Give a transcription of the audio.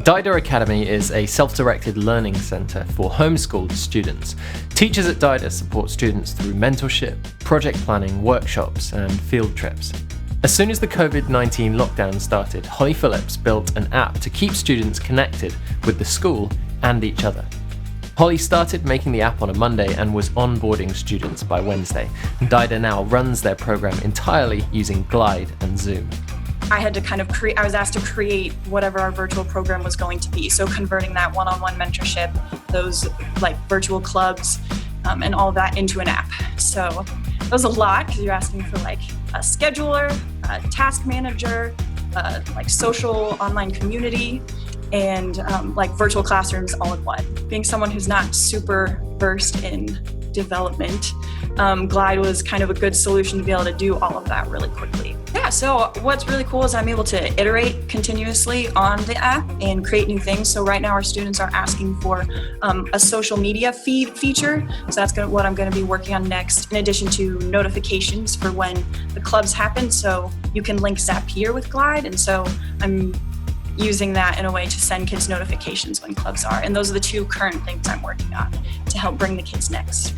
Dida Academy is a self-directed learning centre for homeschooled students. Teachers at Dida support students through mentorship, project planning, workshops and field trips. As soon as the COVID-19 lockdown started, Holly Phillips built an app to keep students connected with the school and each other. Holly started making the app on a Monday and was onboarding students by Wednesday. Dida now runs their program entirely using Glide and Zoom. I had to I was asked to create whatever our virtual program was going to be. So converting that one-on-one mentorship, those like virtual clubs, and all of that into an app. So it was a lot because you're asking for like a scheduler, a task manager, like social online community, and like virtual classrooms all in one. Being someone who's not super versed in development, Glide was kind of a good solution to be able to do all of that really quickly. Yeah, so what's really cool is I'm able to iterate continuously on the app and create new things. So right now our students are asking for a social media feed feature. So that's what I'm going to be working on next, in addition to notifications for when the clubs happen. So you can link Zapier with Glide. And so I'm using that in a way to send kids notifications when clubs are. And those are the two current things I'm working on to help bring the kids next.